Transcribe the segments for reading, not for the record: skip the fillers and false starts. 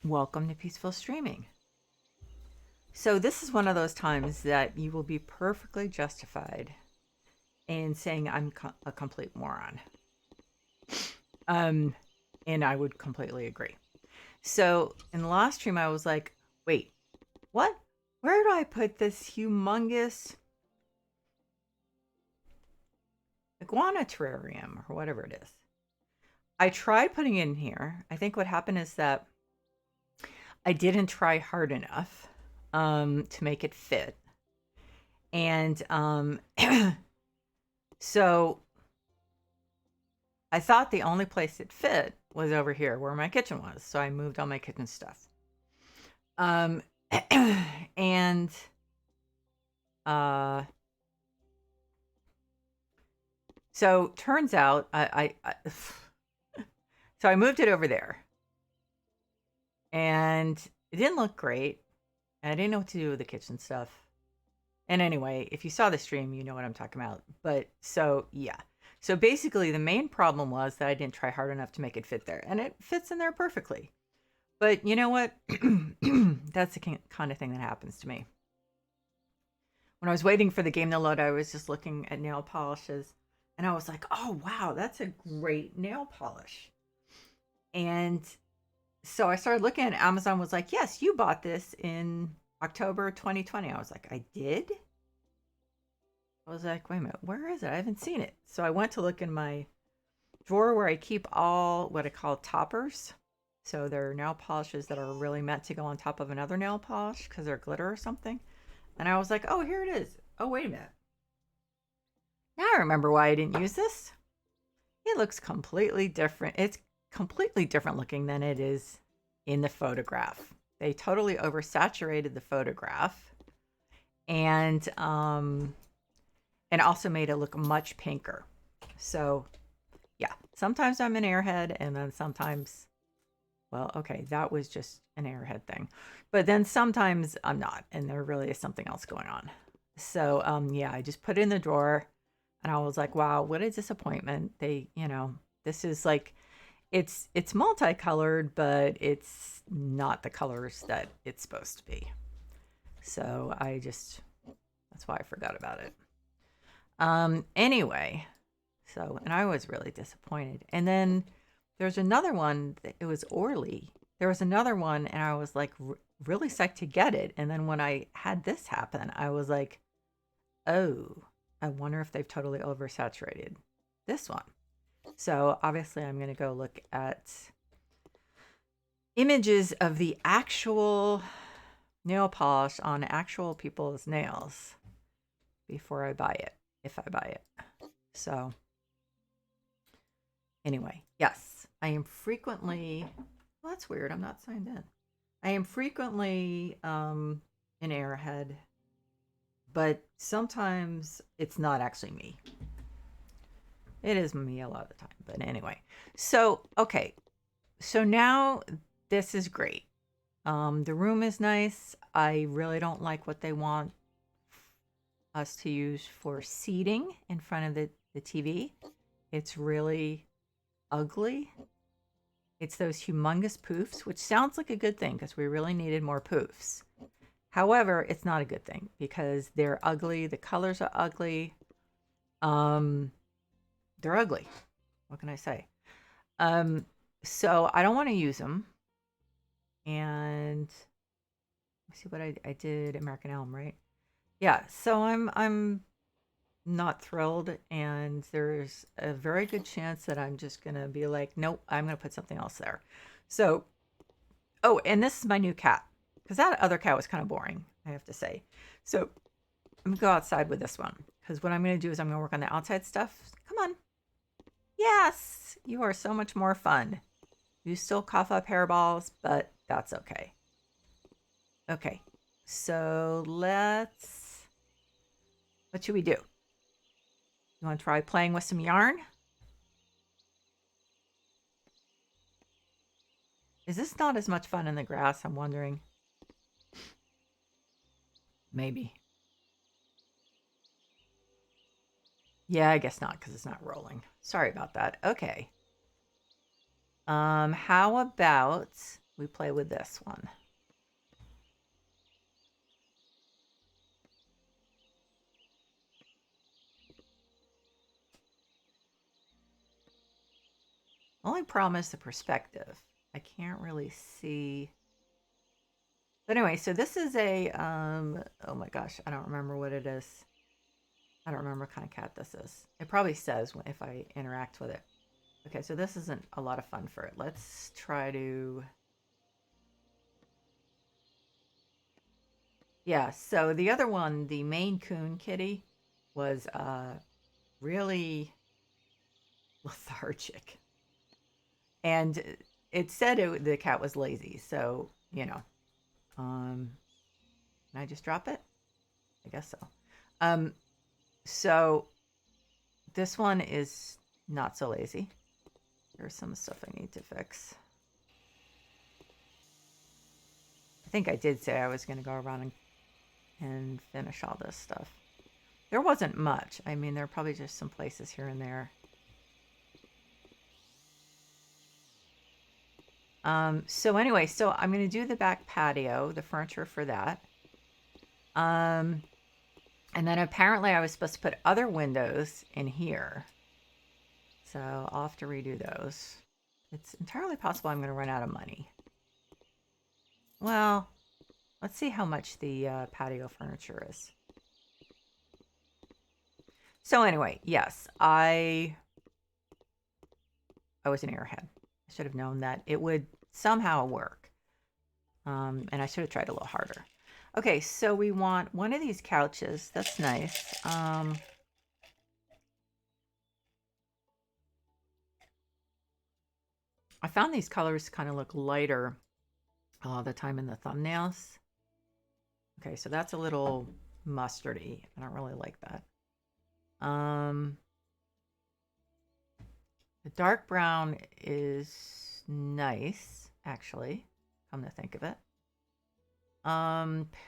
Welcome to Peaceful Streaming. So, this is one of those times that you will be perfectly justified in saying I'm a complete moron. Um, and I would completely agree. So, in the last stream, I was like, wait, what? Where do I put this humongous iguana terrarium or whatever it is? I tried putting it in here. I think what happened is that I didn't try hard enough to make it fit. And so I thought the only place it fit was over here where my kitchen was. So I moved all my kitchen stuff. And so turns out so I moved it over there. And it didn't look great. I didn't know what to do with the kitchen stuff. And anyway, if you saw the stream, you know what I'm talking about. But so, yeah. So basically, the main problem was that I didn't try hard enough to make it fit there. And it fits in there perfectly. But you know what? That's the kind of thing that happens to me. When I was waiting for the game to load, I was just looking at nail polishes. And I was like, oh, wow, that's a great nail polish. And so I started looking at Amazon was like, yes, you bought this in October 2020. I was like, I did? I was like, wait a minute, where is it? I haven't seen it. So I went to look in my drawer where I keep all what I call toppers. So they're nail polishes that are really meant to go on top of another nail polish because they're glitter or something. And I was like, oh, here it is. Oh, wait a minute. Now I remember why I didn't use this. It looks completely different. It's completely different looking than it is in the photograph. They totally oversaturated the photograph and also made it look much pinker. So yeah, sometimes I'm an airhead and then sometimes, well, okay, that was just an airhead thing. But then sometimes I'm not and there really is something else going on. So yeah, I just put it in the drawer and I was like, wow, what a disappointment. This is like it's multicolored, but it's not the colors that it's supposed to be. So that's why I forgot about it. Anyway, and I was really disappointed. And then there's another one, it was Orly. There was another one, and I was like really psyched to get it. And then when I had this happen, I was like, oh, I wonder if they've totally oversaturated this one. So obviously, I'm going to go look at images of the actual nail polish on actual people's nails before I buy it, if I buy it. So anyway, yes, I am frequently, well, that's weird. I'm not signed in. I am frequently an airhead, but sometimes it's not actually me. It is me a lot of the time. But anyway, so, okay. So now this is great. The room is nice. I really don't like what they want us to use for seating in front of the TV. It's really ugly. It's those humongous poofs, which sounds like a good thing because we really needed more poofs. However, it's not a good thing because they're ugly. The colors are ugly. They're ugly. What can I say? So I don't want to use them. And let's see what I did American Elm, right? Yeah, so I'm not thrilled, and there's a very good chance that I'm just gonna be like, nope, I'm gonna put something else there. So, oh, and this is my new cat because that other cat was kind of boring, I have to say. So I'm gonna go outside with this one because what I'm gonna do is I'm gonna work on the outside stuff. Come on, yes, you are so much more fun. You still cough up hairballs, but that's okay. Okay, so what should we do? You want to try playing with some yarn? Is this not as much fun in the grass? I'm wondering. Maybe. Yeah, I guess not because it's not rolling. Sorry about that. Okay. How about we play with this one. Only problem is the perspective. I can't really see. But anyway, so this is a, oh my gosh, I don't remember what it is. I don't remember what kind of cat this is. It probably says if I interact with it. Okay, so this isn't a lot of fun for it. Let's try to... Yeah, so the other one, the Maine Coon kitty, was really lethargic. And it said the cat was lazy, so, you know. Can I just drop it? I guess so. So this one is not so lazy. There's some stuff I need to fix. I think I did say I was going to go around and finish all this stuff. There wasn't much. I mean, there are probably just some places here and there. So anyway, so I'm going to do the back patio, the furniture for that. And then apparently I was supposed to put other windows in here. So I'll have to redo those. It's entirely possible I'm going to run out of money. Well, let's see how much the patio furniture is. So anyway, yes, I was an airhead. I should have known that it would somehow work. And I should have tried a little harder. Okay, so we want one of these couches. That's nice. I found these colors kind of look lighter all the time in the thumbnails. Okay, so that's a little mustardy. I don't really like that. The dark brown is nice, actually, come to think of it.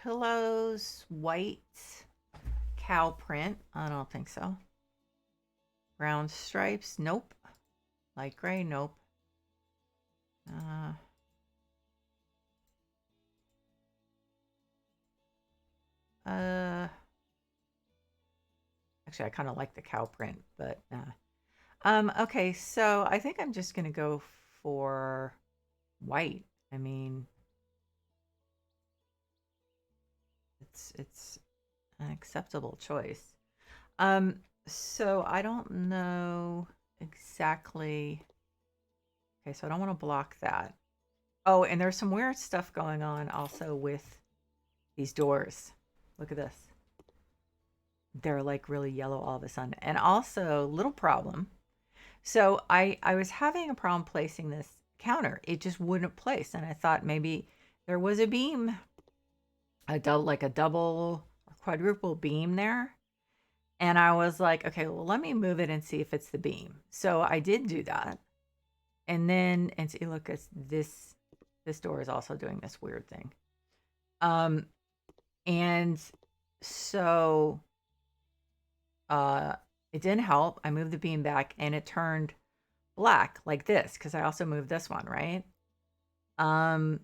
Pillows, white, cow print. I don't think so. Brown stripes, nope. Light gray, nope. Actually, I kind of like the cow print, but okay, so I think I'm just gonna go for white. I mean, it's an acceptable choice. So I don't know exactly. Okay, so I don't want to block that. Oh, and there's some weird stuff going on also with these doors. Look at this. They're like really yellow all of a sudden. And also, little problem. So I was having a problem placing this counter. It just wouldn't place. And I thought maybe there was a beam, like a double or quadruple beam there. And I was like, okay, well, let me move it and see if it's the beam. So I did do that. And then, and see, look, this door is also doing this weird thing. And so it didn't help. I moved the beam back and it turned black like this because I also moved this one, right? And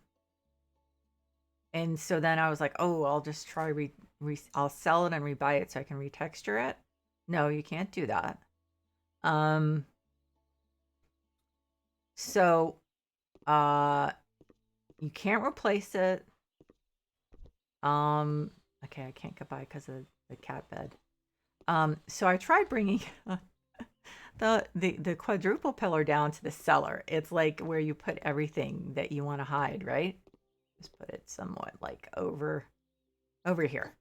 so then I was like, oh, I'll just try I'll sell it and rebuy it so I can retexture it. No, you can't do that. So you can't replace it. Okay, I can't get by because of the cat bed. So I tried bringing the quadruple pillar down to the cellar. It's like where you put everything that you want to hide, right? Just put it somewhat like over here.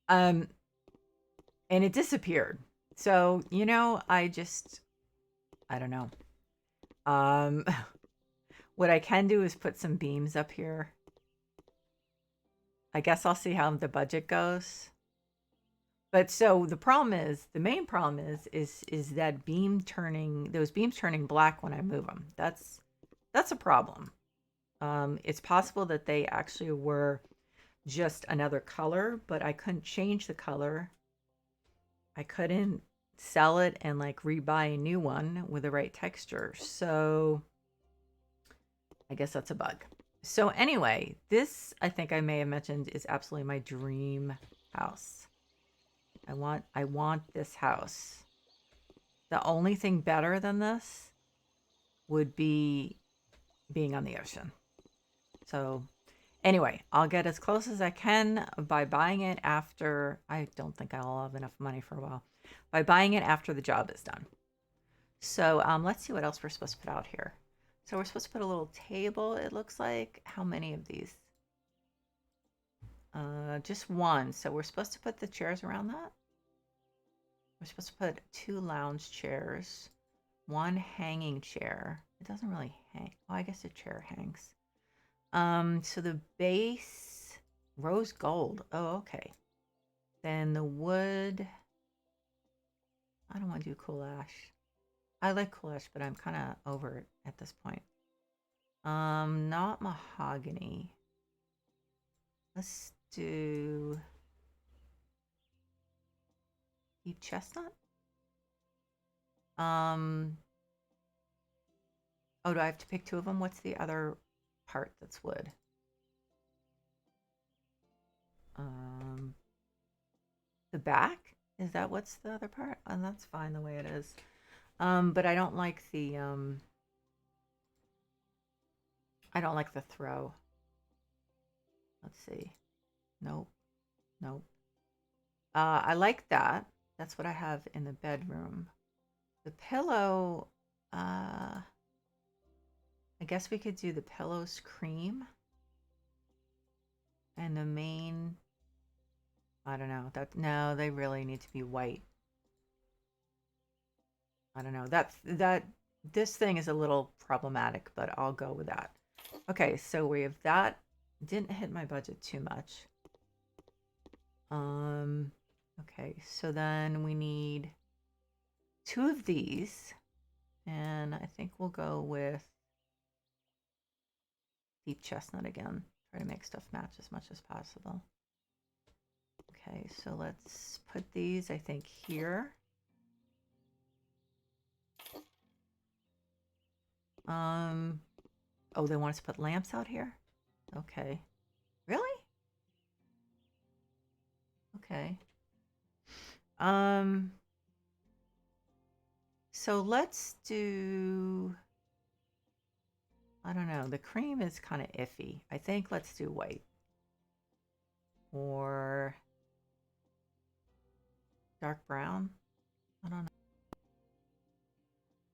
And it disappeared. So, you know, I don't know. What I can do is put some beams up here. I guess I'll see how the budget goes. But so the problem is, the main problem is that those beams turning black when I move them. That's a problem. It's possible that they actually were just another color, but I couldn't change the color. I couldn't sell it and like rebuy a new one with the right texture. So I guess that's a bug. So anyway, this I think I may have mentioned is absolutely my dream house. I want this house. The only thing better than this would be being on the ocean. So anyway, I'll get as close as I can by buying it after. I don't think I'll have enough money for a while. By buying it after the job is done. So let's see what else we're supposed to put out here. So we're supposed to put a little table, it looks like. How many of these? Just one. So we're supposed to put the chairs around that. We're supposed to put 2 lounge chairs, 1 hanging chair. It doesn't really hang. Well, I guess the chair hangs. So the base, rose gold. Oh, okay. Then the wood. I don't want to do cool ash. I like cool ash, but I'm kind of over it at this point. Not mahogany. Let's do deep chestnut. Oh, do I have to pick 2 of them? What's the other part that's wood? The back? Is that what's the other part? And that's fine the way it is. But I don't like the throw. Let's see. Nope. Nope. I like that. That's what I have in the bedroom. The pillow, I guess we could do the pillows cream. And the main, I don't know. No, they really need to be white. I don't know. This thing is a little problematic, but I'll go with that. Okay, so we have that. Didn't hit my budget too much. Okay, so then we need 2 of these, and I think we'll go with deep chestnut again. Try to make stuff match as much as possible. Okay, so let's put these, I think, here. Oh, they want us to put lamps out here? Okay. Really? Okay. So let's do, I don't know, the cream is kind of iffy. I think let's do white. Or dark brown. I don't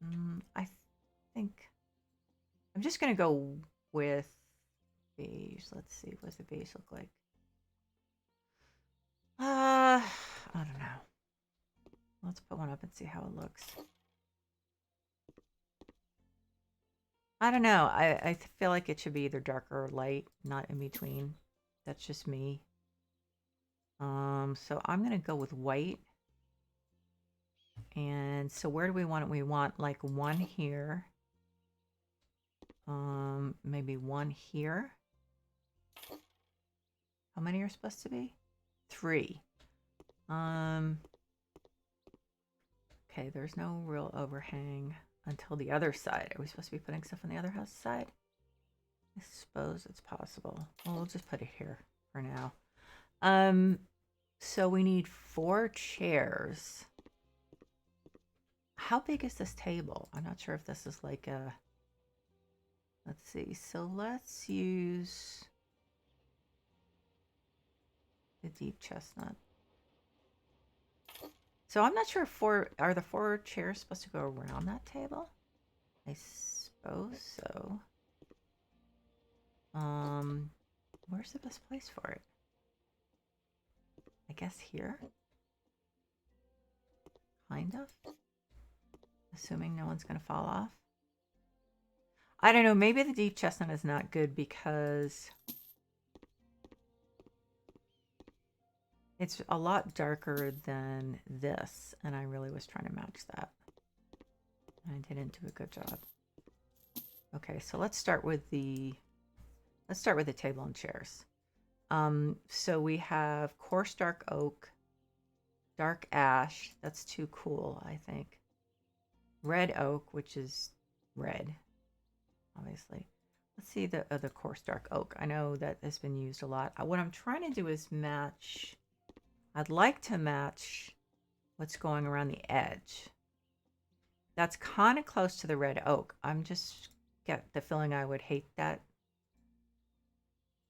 know. I think I'm just going to go with beige. Let's see. What does the beige look like? I don't know. Let's put one up and see how it looks. I don't know. I feel like it should be either dark or light, not in between. That's just me. So I'm going to go with white. And so where do we want it? We want like 1 here. Maybe 1 here. How many are supposed to be? 3. Okay, there's no real overhang until the other side. Are we supposed to be putting stuff on the other house side? I suppose it's possible. Well, we'll just put it here for now. So we need 4 chairs. How big is this table? I'm not sure if this is like a, let's see. So let's use the deep chestnut. So I'm not sure if are the 4 chairs supposed to go around that table? I suppose so. Where's the best place for it? I guess here? Kind of. Assuming no one's going to fall off. I don't know. Maybe the deep chestnut is not good because it's a lot darker than this. And I really was trying to match that. I didn't do a good job. Okay, so let's start with the table and chairs. So we have coarse dark oak, dark ash. That's too cool, I think. Red oak, which is red, obviously. Let's see the coarse dark oak. I know that has been used a lot. What I'm trying to do is match. I'd like to match what's going around the edge. That's kind of close to the red oak. I'm just get the feeling I would hate that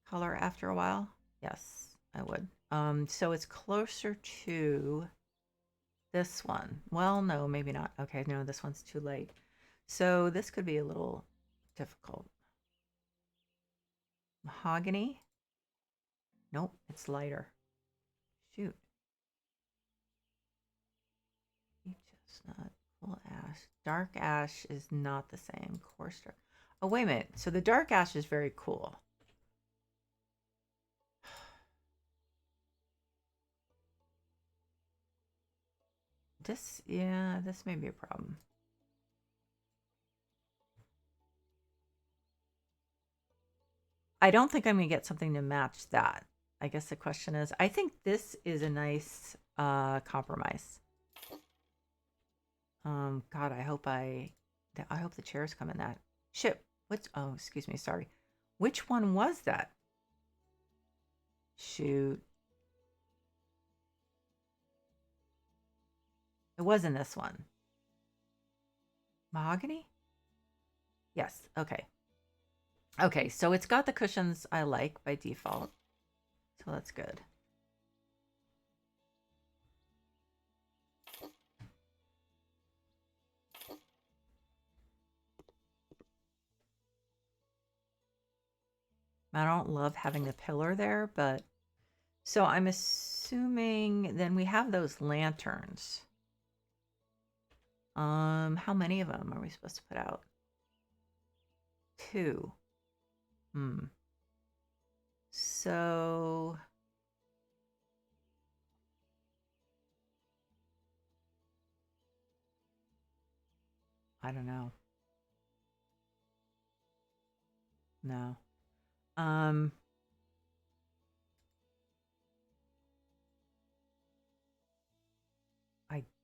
color after a while. Yes, I would. So it's closer to this one. Well, no, maybe not. Okay, no, this one's too late. So this could be a little difficult. Mahogany? Nope, it's lighter. Shoot. Chestnut, full ash. Dark ash is not the same. Coarse dark. Oh, wait a minute. So the dark ash is very cool. This, yeah, this may be a problem. I don't think I'm going to get something to match that. I guess the question is, I think this is a nice compromise. God, I hope the chairs come in that. Shit. Oh, excuse me, sorry. Which one was that? Shoot. It wasn't this one. Mahogany? Yes, okay. Okay, so it's got the cushions I like by default. So that's good. I don't love having the pillar there, but so I'm assuming then we have those lanterns. How many of them are we supposed to put out? 2. So I don't know. No. I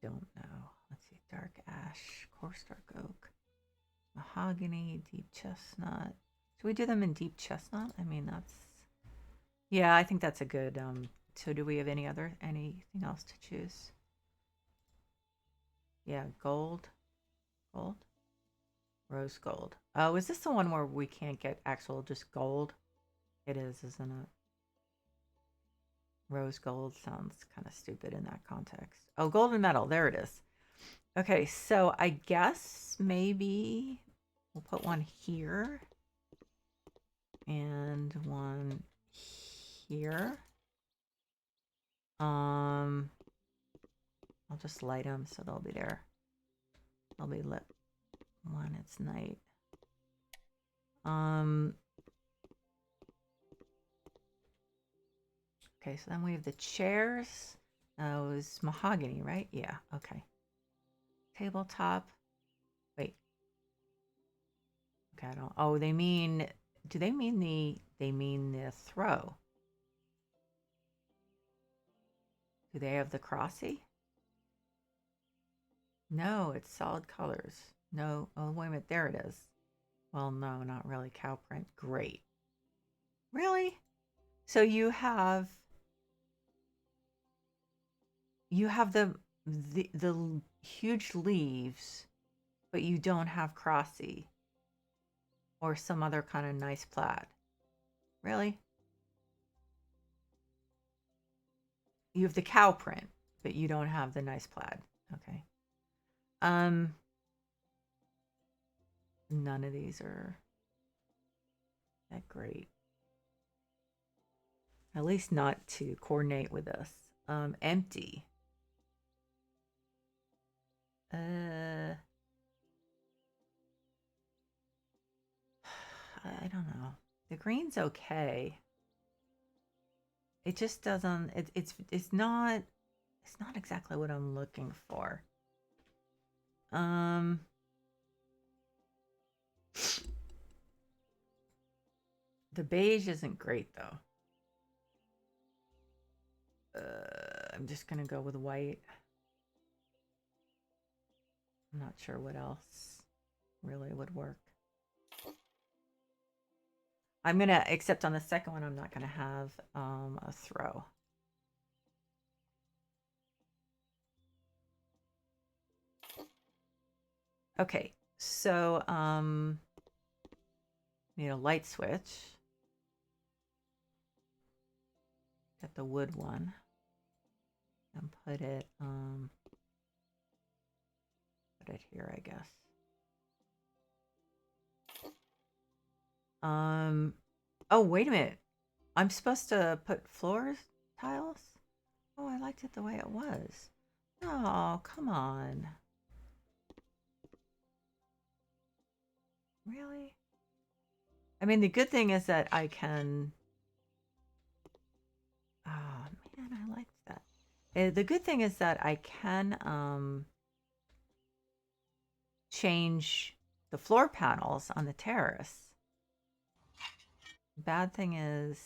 don't know. Let's see. Dark ash, coarse dark oak, mahogany, deep chestnut. Should we do them in deep chestnut? I mean, that's yeah, I think that's a good so do we have anything else to choose? Yeah, gold. Gold? Rose gold. Oh, is this the one where we can't get actual just gold? It is, isn't it? Rose gold sounds kind of stupid in that context. Oh, golden metal. There it is. Okay, so I guess maybe we'll put one here and one here. I'll just light them so they'll be there. They'll be lit when it's night. Okay, so then we have the chairs. Those mahogany, right? Yeah, okay. Tabletop. Wait. Okay, I don't. Oh, they mean. Do they mean the? They mean the throw. Do they have the crossy? No, it's solid colors. No. Oh, wait a minute. There it is. Well, no, not really. Cow print. Great. Really? So you have the huge leaves, but you don't have crossy or some other kind of nice plaid. Really? You have the cow print, but you don't have the nice plaid. Okay. None of these are that great. At least not to coordinate with us. Empty. I don't know. The green's okay. It just doesn't. It's not. It's not exactly what I'm looking for. The beige isn't great though. I'm just gonna go with white. I'm not sure what else really would work. I'm gonna, except on the second one, I'm not gonna have a throw. Okay, so need a light switch. Get the wood one and put it here, I guess. Oh, wait a minute. I'm supposed to put floors tiles? Oh, I liked it the way it was. Oh, come on. Really? I mean, the good thing is that I can... Oh, man, I liked that. The good thing is that I can change the floor panels on the terrace. Bad thing is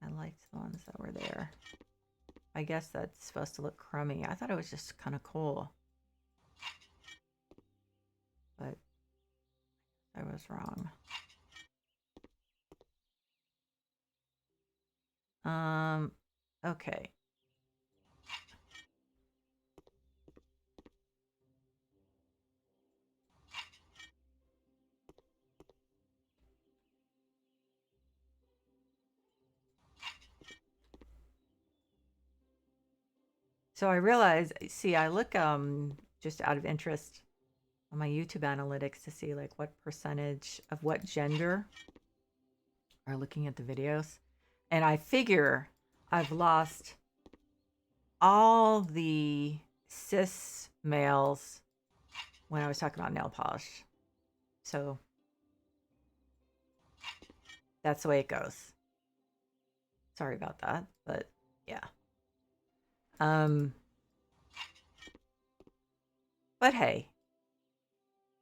I liked the ones that were there. I guess that's supposed to look crummy. I thought it was just kind of cool. But I was wrong. Okay. So I realized, see, I look just out of interest on my YouTube analytics to see like what percentage of what gender are looking at the videos. And I figure I've lost all the cis males when I was talking about nail polish. So that's the way it goes. Sorry about that, but yeah. But hey,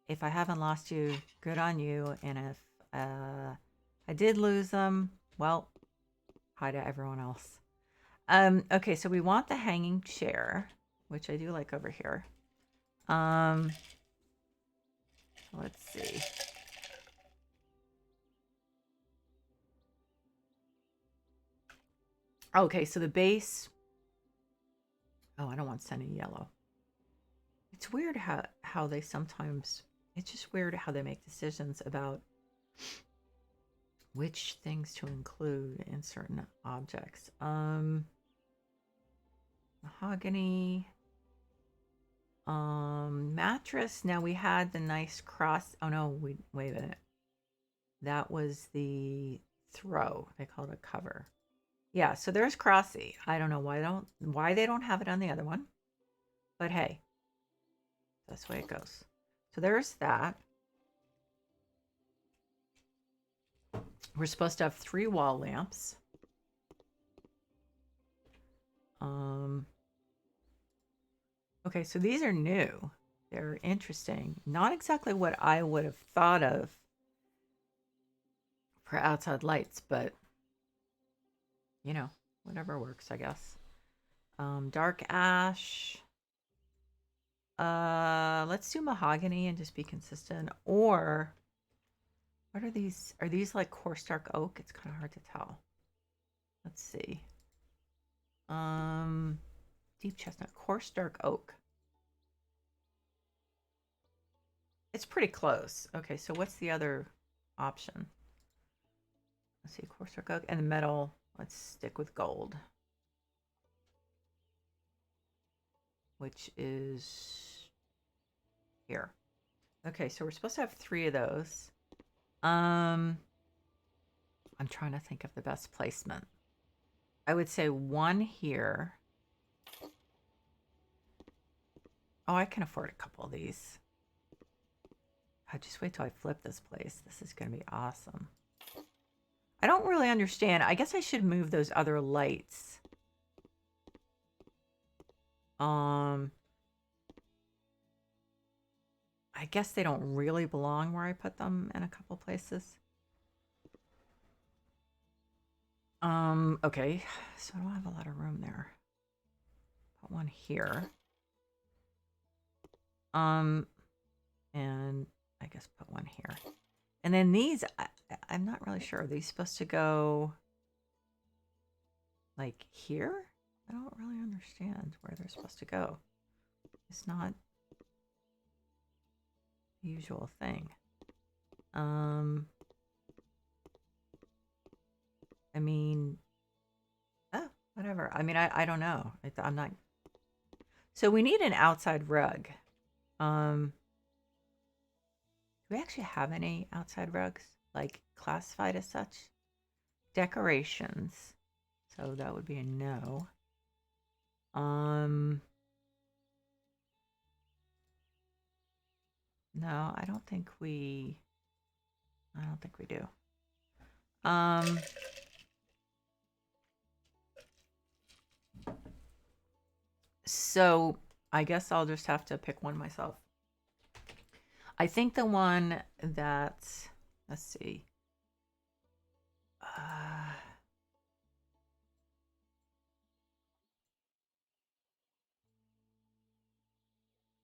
if I haven't lost you, good on you. And if I did lose them, well, hi to everyone else. Okay, so we want the hanging chair, which I do like over here. Let's see. Okay, so the base. Oh, I don't want sending yellow. It's weird how they sometimes. It's just weird how they make decisions about which things to include in certain objects. Mahogany. Mattress. Now we had the nice cross. Oh no, wait a minute. That was the throw. They call it a cover. Yeah, so there's Crossy. I don't know why they don't have it on the other one. But hey, that's the way it goes. So there's that. We're supposed to have 3 wall lamps. Okay, so these are new. They're interesting. Not exactly what I would have thought of for outside lights, but you know, whatever works, I guess. Dark ash. Let's do mahogany and just be consistent. Or what are these? Are these like coarse dark oak? It's kind of hard to tell. Let's see. Deep chestnut, coarse dark oak. It's pretty close. Okay, so what's the other option? Let's see, coarse dark oak and the metal. Let's stick with gold, which is here. Okay, so we're supposed to have 3 of those. I'm trying to think of the best placement. I would say 1 here. Oh, I can afford a couple of these. I just wait till I flip this place. This is going to be awesome. I don't really understand. I guess I should move those other lights. I guess they don't really belong where I put them in a couple places. Okay. So I don't have a lot of room there. Put 1 here. And I guess put 1 here. And then these, I'm not really sure. Are these supposed to go like here? I don't really understand where they're supposed to go. It's not the usual thing. I mean, oh, whatever. I mean, I don't know. I'm not. So we need an outside rug. Do we actually have any outside rugs, like classified as such? Decorations. So that would be a no. No, I don't think we do. So I guess I'll just have to pick one myself. I think the one that, let's see. I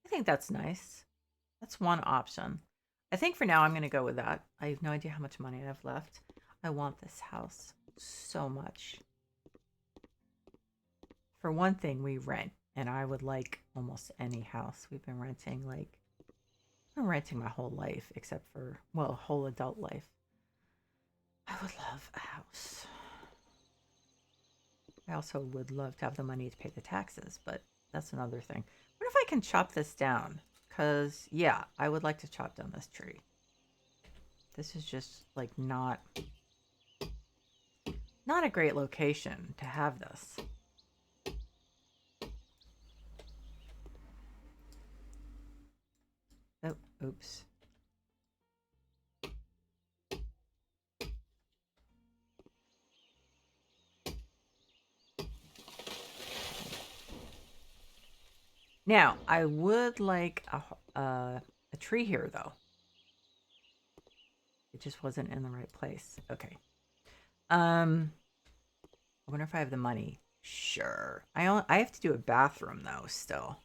think that's nice. That's one option. I think for now I'm going to go with that. I have no idea how much money I have left. I want this house so much. For one thing, we rent, and I would like almost any house. We've been renting I've been renting my whole life, except for, well, whole adult life. I would love a house. I also would love to have the money to pay the taxes, but that's another thing. What if I can chop this down? Because, yeah, I would like to chop down this tree. This is just, like, not a great location to have this. Oh, oops. Now, I would like a tree here, though. It just wasn't in the right place. Okay. I wonder if I have the money. Sure. I have to do a bathroom, though, still.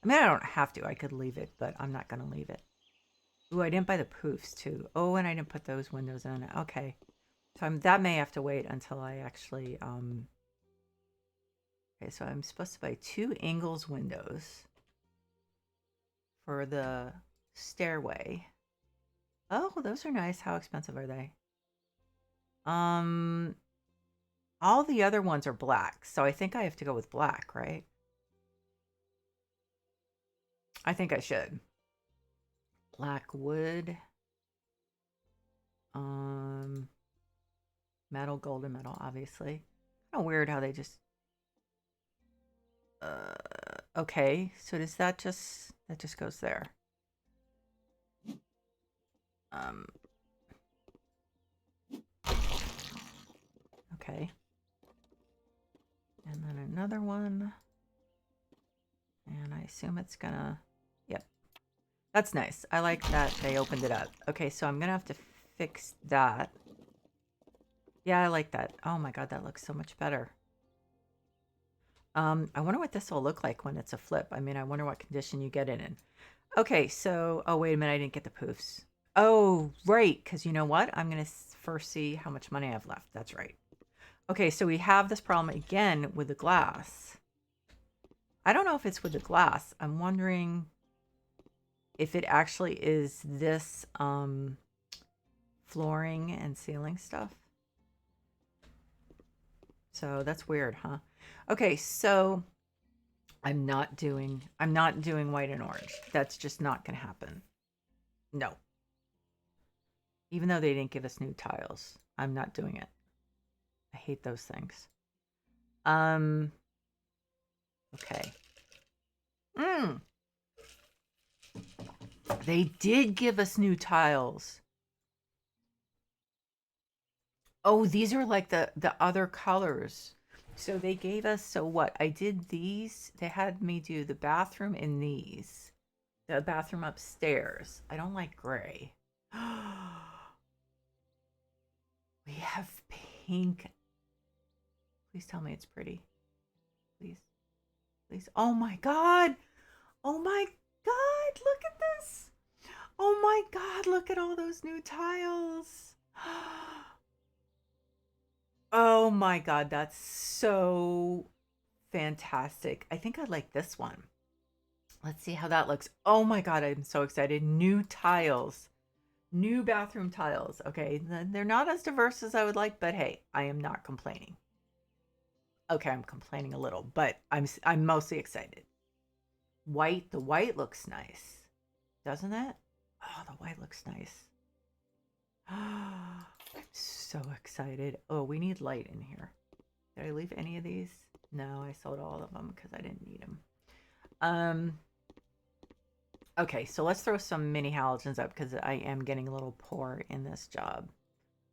I mean, I don't have to. I could leave it, but I'm not going to leave it. Ooh, I didn't buy the poofs, too. Oh, and I didn't put those windows in. Okay. So that may have to wait until I actually... Okay, so I'm supposed to buy 2 Ingles windows for the stairway. Oh, those are nice. How expensive are they? All the other ones are black, so I think I have to go with black, right? I think I should. Black wood. Metal, gold, and metal, obviously. Kind of weird how they just... okay, so does that just goes there? Okay. And then another one. And I assume it's gonna... Yep. That's nice. I like that they opened it up. Okay, so I'm gonna have to fix that. Yeah, I like that. Oh my god, that looks so much better. I wonder what this will look like when it's a flip. I mean, I wonder what condition you get it in. Okay, so... Oh, wait a minute. I didn't get the poofs. Oh, right. Because you know what? I'm going to first see how much money I have left. That's right. Okay, so we have this problem again with the glass. I don't know if it's with the glass. I'm wondering if it actually is this flooring and ceiling stuff. So that's weird, huh? Okay, so I'm not doing white and orange. That's just not going to happen. No. Even though they didn't give us new tiles, I'm not doing it. I hate those things. Okay. They did give us new tiles. Oh, these are like the other colors. So they gave us, so what? I did these. They had me do the bathroom in these. The bathroom upstairs. I don't like gray. We have pink. Please tell me it's pretty. Please. Please. Oh my god. Oh my god. Look at this. Oh my god. Look at all those new tiles. my God, that's so fantastic. I think I like this one. Let's see how that looks. Oh my God, I'm so excited. New tiles, new bathroom tiles. Okay, they're not as diverse as I would like, but hey, I am not complaining. Okay, I'm complaining a little, but I'm mostly excited. White, the white looks nice, doesn't it? Oh, the white looks nice. I'm so excited. Oh, we need light in here. Did I leave any of these? No, I sold all of them because I didn't need them. Okay, so let's throw some mini halogens up because I am getting a little poor in this job.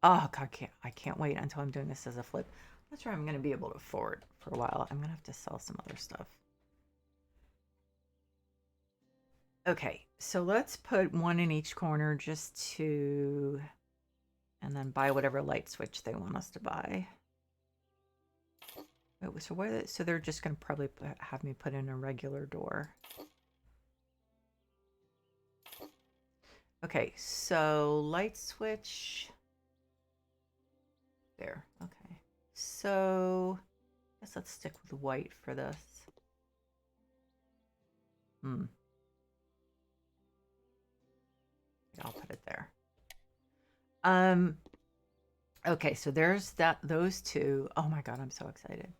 Oh God, I can't wait until I'm doing this as a flip. I'm not sure I'm going to be able to afford for a while. I'm going to have to sell some other stuff. Okay, so let's put one in each corner just to, and then buy whatever light switch they want us to buy. So what? So they're just going to probably have me put in a regular door. Okay, so light switch. There. Okay. So I guess let's stick with white for this. I'll put it there. Okay, so there's those two. Oh my God, I'm so excited.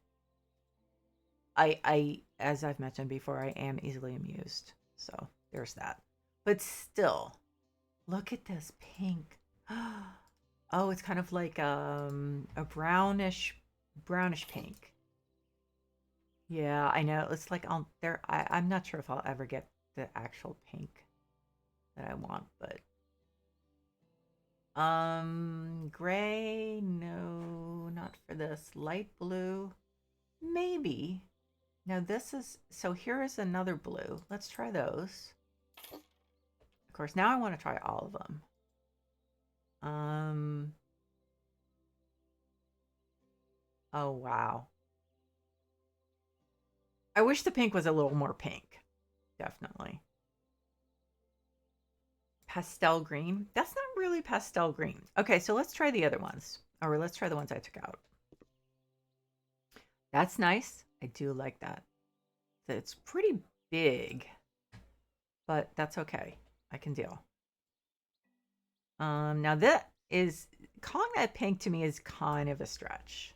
I as I've mentioned before, I am easily amused. So there's that. But still, look at this pink. Oh, it's kind of like a brownish pink. Yeah, I know. It's like I'm not sure if I'll ever get the actual pink that I want, but gray, no, not for this. Light blue, maybe. Now this is, so here is another blue. Let's try those. Of course, now I want to try all of them. Oh wow. I wish the pink was a little more pink. Definitely. Pastel green. That's not really pastel green. Okay, so let's try the other ones. Or let's try the ones I took out. That's nice. I do like that. It's pretty big, but that's okay. I can deal. Now that is, calling that pink to me is kind of a stretch.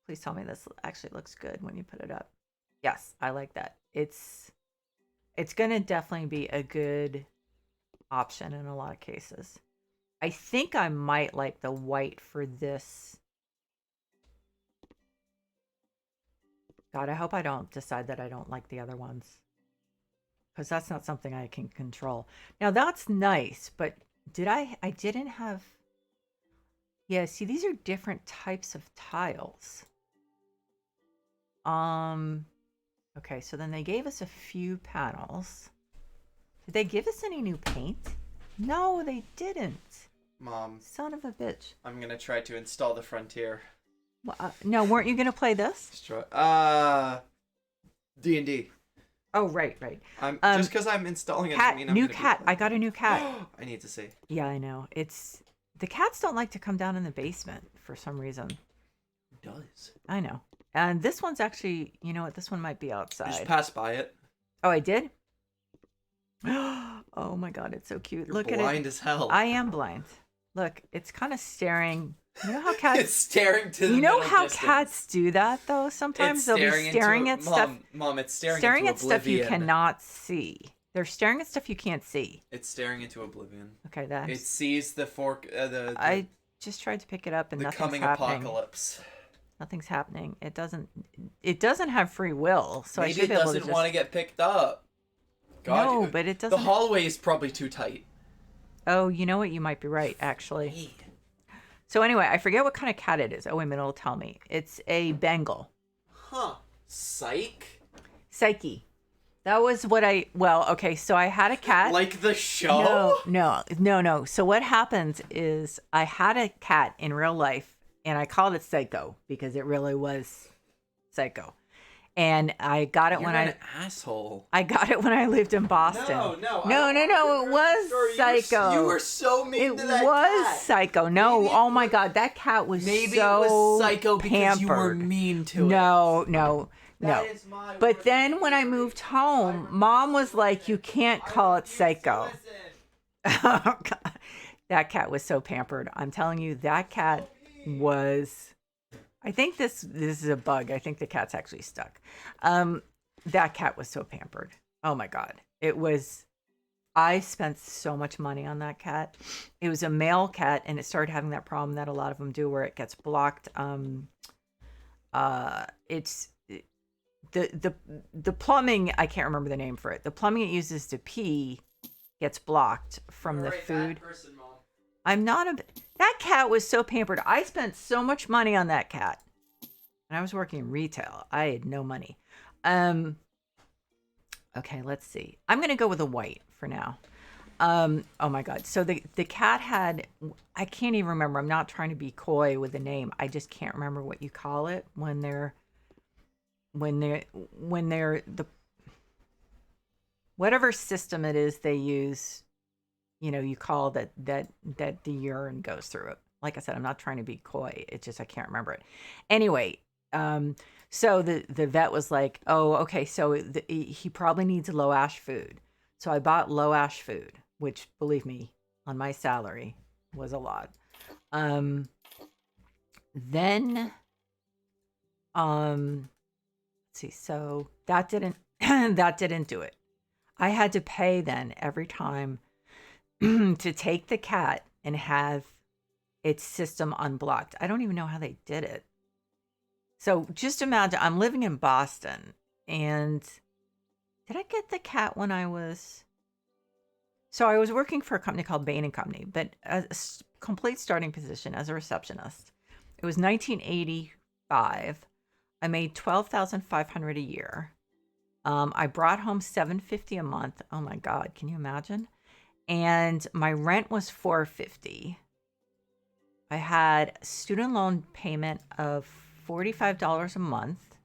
Please tell me this actually looks good when you put it up. Yes, I like that. It's gonna definitely be a good option in a lot of cases. I think I might like the white for this. God, I hope I don't decide that I don't like the other ones, because that's not something I can control. Now that's nice, but I didn't have, yeah, see, these are different types of tiles. Okay, so then they gave us a few panels. Did they give us any new paint? No, they didn't. Mom. Son of a bitch. I'm going to try to install the Frontier. No, weren't you going to play this? D&D. Oh, right. Just because I'm installing it doesn't mean I'm new cat. I got a new cat. I need to see. Yeah, I know. The cats don't like to come down in the basement for some reason. Who does? I know. And this one's actually, you know what? This one might be outside. I just passed by it. Oh, I did? Oh my God, it's so cute. You're Look at it. blind as hell. I am blind. Look, it's kind of staring. You know how cats... It's staring to the You know how distance. cats do that, though? Sometimes they'll be staring at stuff. Mom, it's staring Staring into at stuff you oblivion. cannot see. They're staring at stuff you can't see. It's staring into oblivion. Okay, that. It sees the fork. I just tried to pick it up and the nothing's coming happening. apocalypse. Nothing's happening. It doesn't have free will, so Maybe I should be able to it just... doesn't want to get picked up. God, no, but it doesn't. The hallway is probably too tight. Oh, you know what? You might be right, actually. So anyway, I forget what kind of cat it is. Oh, wait a minute, it'll tell me. It's a Bengal. Huh. Psyche? Psyche. That was what well, okay, so I had a cat. Like the show? No. So what happens is I had a cat in real life, and I called it Psycho because it really was psycho. And I got it You're when an asshole. I got it when I lived in Boston. No, I No, don't no, want to no. hear It the rest of the was story. psycho. You were so mean It to that was cat. psycho. No, Maybe oh my God, that cat was Maybe so it was psycho because you were pampered. mean to it. No, no, no. That is my But word then of when I authority. moved home, Mom was like, "You can't call it psycho." Oh God, that cat was so pampered. I'm telling you, that cat was. I think this is a bug. I think the cat's actually stuck. That cat was so pampered. Oh my God, it was. I spent so much money on that cat. It was a male cat, and it started having that problem that a lot of them do, where it gets blocked. It's the plumbing. I can't remember the name for it. The plumbing it uses to pee gets blocked from the food. Bad person, Mom. I'm not a. That cat was so pampered. I spent so much money on that cat, and I was working in retail. I had no money. Okay, let's see. I'm gonna go with a white for now. Oh my God. So the cat had. I can't even remember. I'm not trying to be coy with the name. I just can't remember what you call it when they're the whatever system it is they use. You know, you call that the urine goes through it. Like I said, I'm not trying to be coy. It's just I can't remember it. Anyway, so the vet was like, "Oh, okay, so he probably needs low ash food." So I bought low ash food, which, believe me, on my salary was a lot. Then, let's see. So that didn't that didn't do it. I had to pay then every time to take the cat and have its system unblocked. I don't even know how they did it. So just imagine I'm living in Boston, and did I get the cat when I was? So I was working for a company called Bain and Company, but a complete starting position as a receptionist. It was 1985. I made 12,500 a year. I brought home 750 a month. Oh my God, can you imagine? And my rent was 450. I had a student loan payment of $45 a month.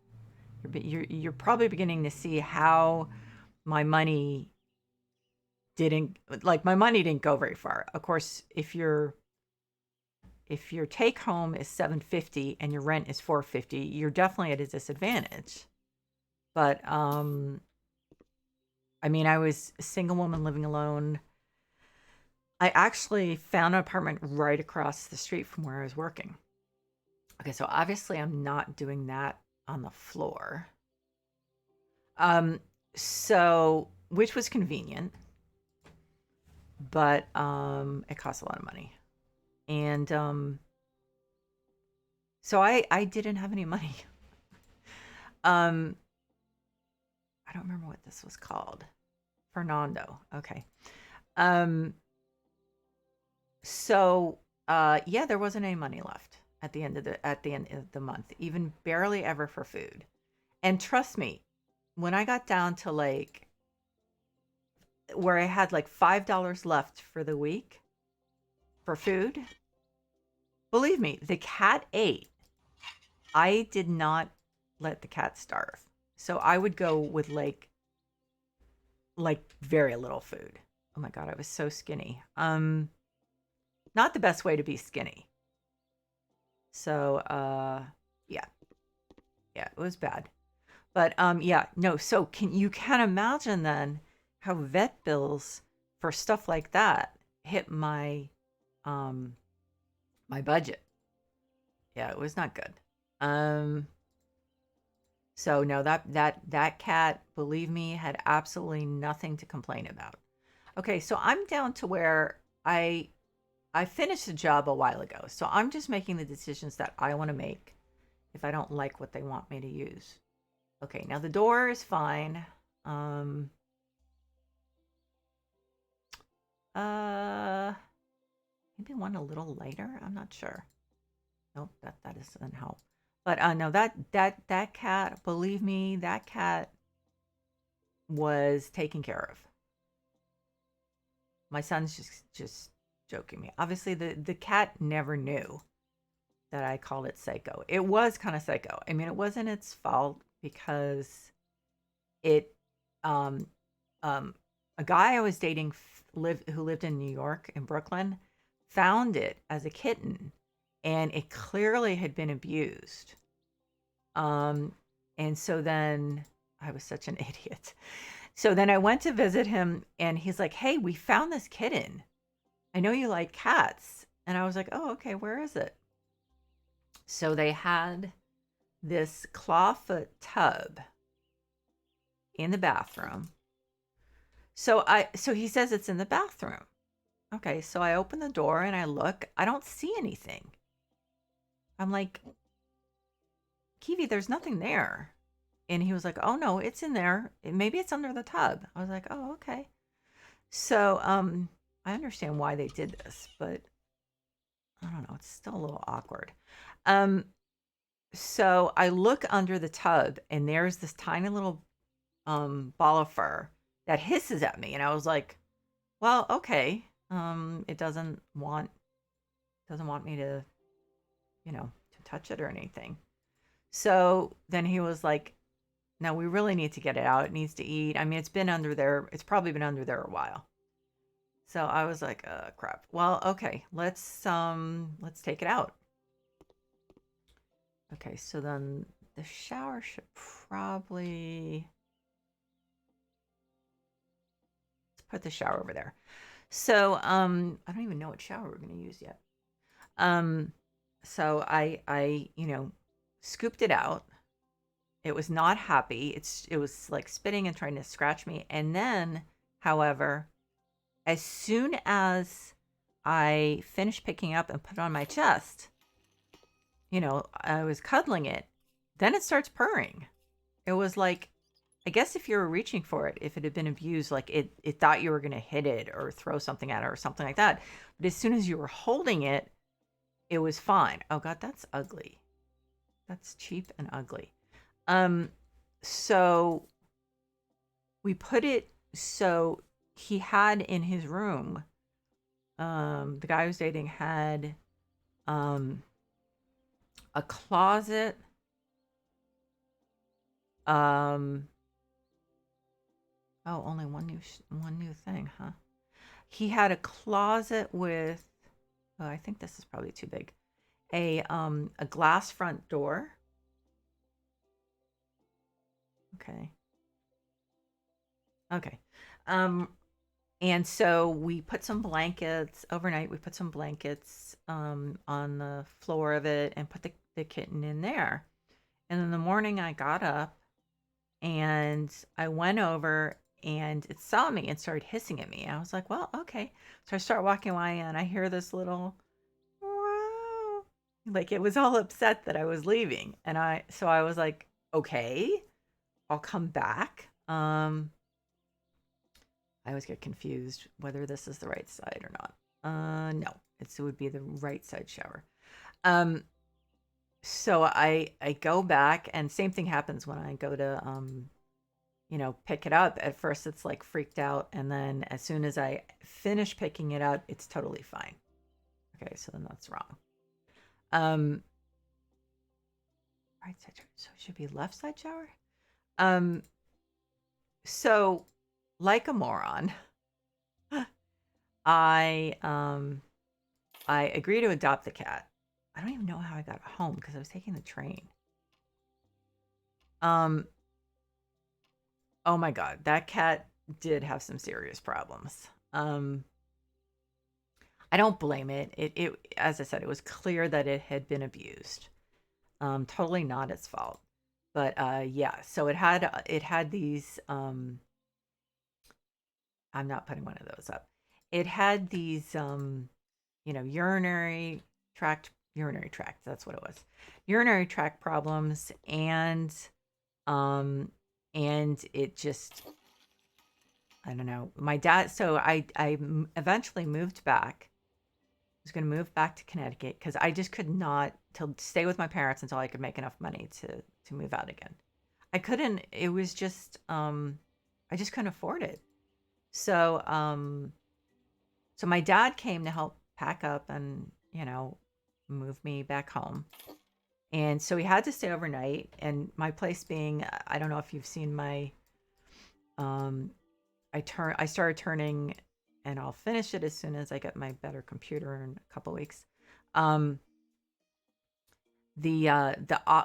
You're probably beginning to see how my money didn't go very far. Of course, if your take home is 750 and your rent is 450, you're definitely at a disadvantage. But I mean, I was a single woman living alone. I actually found an apartment right across the street from where I was working. Okay, so obviously I'm not doing that on the floor. So which was convenient, but it cost a lot of money. And so I didn't have any money. I don't remember what this was called. Fernando. Okay. So yeah, there wasn't any money left at the end of the month, even barely ever for food. And trust me, when I got down to like where I had like $5 left for the week for food, believe me, the cat ate. I did not let the cat starve. So I would go with like very little food. Oh my God, I was so skinny. Not the best way to be skinny. So yeah. Yeah, it was bad. But yeah, no, so can imagine then how vet bills for stuff like that hit my budget. Yeah, it was not good. So no, that cat, believe me, had absolutely nothing to complain about. Okay, so I'm down to where I finished the job a while ago. So I'm just making the decisions that I want to make if I don't like what they want me to use. Okay, now the door is fine. Maybe one a little lighter. I'm not sure. Nope, that doesn't help. But no, that cat, believe me, that cat was taken care of. My son's just joking me. Obviously, the cat never knew that I called it psycho. It was kind of psycho. I mean, it wasn't its fault. because it um um a guy I was dating who lived in New York in Brooklyn found it as a kitten, and it clearly had been abused. Um and so then I was such an idiot. So then I went to visit him and he's like, "Hey, we found this kitten. I know you like cats." And I was like, "Oh, okay, where is it?" So they had this clawfoot tub in the bathroom. So he says it's in the bathroom. Okay, so I open the door and I look. I don't see anything. I'm like, "Kiwi, there's nothing there." And he was like, "Oh no, it's in there. Maybe it's under the tub." I was like, "Oh, okay." So I understand why they did this, but I don't know, it's still a little awkward. Um so I look under the tub and there's this tiny little ball of fur that hisses at me, and I was like, "Well, okay. It doesn't want me to, to touch it or anything." So then he was like, "No, we really need to get it out. It needs to eat. I mean, it's been under there. It's probably been under there a while." So I was like, crap. Well, okay, let's take it out." Okay, so then the shower should probably, let's put the shower over there. So I don't even know what shower we're gonna use yet. Um so I scooped it out. It was not happy. It was like spitting and trying to scratch me. And then, however, as soon as I finished picking up and put it on my chest, I was cuddling it, then it starts purring. It was like, I guess if you were reaching for it, if it had been abused, like it thought you were going to hit it or throw something at it or something like that. But as soon as you were holding it, it was fine. Oh God, that's ugly. That's cheap and ugly. Um, so we put it, so he had in his room, the guy I was dating had um a closet. Um oh, only one new thing, huh? He had a closet with, oh, I think this is probably too big. A glass front door. Okay. Okay. Um and so we put some blankets overnight. We put some blankets on the floor of it and put the kitten in there. And in the morning I got up and I went over and it saw me and started hissing at me. I was like, "Well, okay." So I start walking away and I hear this little wow. Like it was all upset that I was leaving. And I was like, "Okay, I'll come back." I always get confused whether this is the right side or not. No, it would be the right side shower. Um, so I go back and same thing happens when I go to pick it up. At first it's like freaked out, and then as soon as I finish picking it up, it's totally fine. Okay, so then that's wrong. Um, right side shower. So it should be left side shower. Um, so like a moron, I I agree to adopt the cat. I don't even know how I got home because I was taking the train. Um, oh my God, that cat did have some serious problems. I don't blame it. It as I said, it was clear that it had been abused. Totally not its fault. But yeah, so it had these I'm not putting one of those up. It had these urinary tract, that's what it was. Urinary tract problems, um and it just, I don't know. My dad, so eventually moved back. I was going to move back to Connecticut because I just could not to stay with my parents until I could make enough money to move out again. I couldn't. It was just I just couldn't afford it. So so my dad came to help pack up and move me back home. And so he had to stay overnight. And my place being, I don't know if you've seen my, um, I started turning, and I'll finish it as soon as I get my better computer in a couple weeks. Um,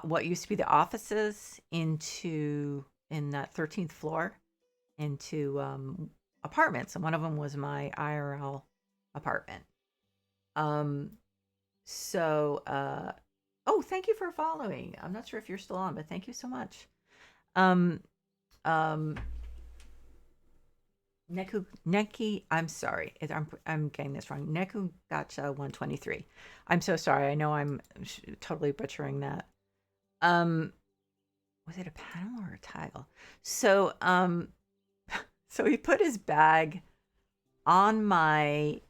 what used to be the offices into in that 13th floor into apartments, and one of them was my IRL apartment. Um, so oh, thank you for following. I'm not sure if you're still on, but thank you so much. Um, um, Neki, I'm sorry, I'm getting this wrong. Neku Gotcha 123. I'm so sorry. I know I'm totally butchering that. Um, was it a panel or a tile? So so he put his bag on my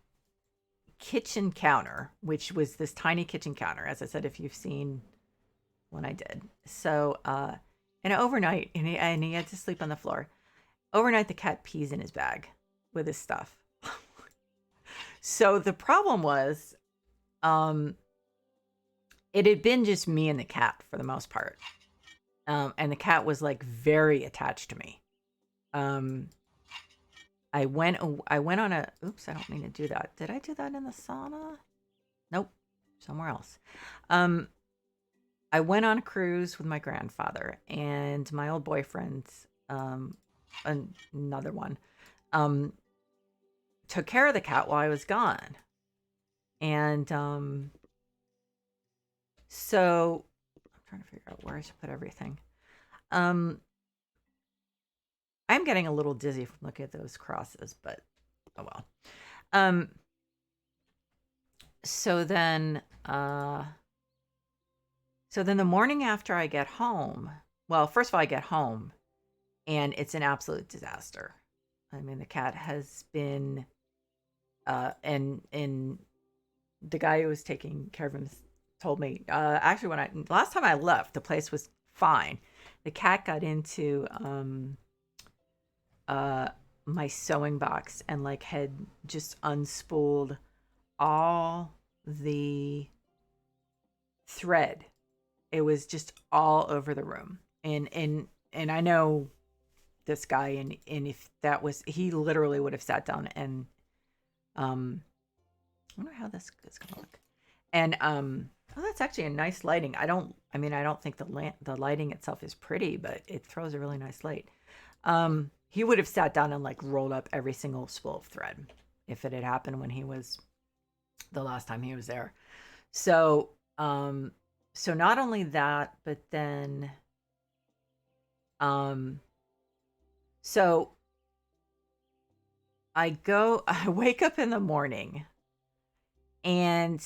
kitchen counter, which was this tiny kitchen counter, as I said, if you've seen when I did. So and overnight, and he had to sleep on the floor. Overnight, the cat pees in his bag with his stuff. So the problem was, um, it had been just me and the cat for the most part. And the cat was like very attached to me. Um, I went on a, oops, I don't mean to do that. Did I do that in the sauna? Nope, somewhere else. Um, I went on a cruise with my grandfather and my old boyfriend, um, another one, um, took care of the cat while I was gone. And so I'm trying to figure out where I should put everything. Um, I'm getting a little dizzy from looking at those crosses, but oh well. Um, so then, uh, so then the morning after I get home, well, first of all, I get home and it's an absolute disaster. I mean, the cat has been, and the guy who was taking care of him told me, actually, when I last time I left, the place was fine. The cat got into uh my sewing box and like had just unspooled all the thread. It was just all over the room. And I know this guy, and if that was, he literally would have sat down and I wonder how this is gonna look. And oh, that's actually a nice lighting. I don't think the lighting itself is pretty, but it throws a really nice light. He would have sat down and like rolled up every single spool of thread if it had happened when he was the last time he was there. So, so not only that, but then, um, so I wake up in the morning and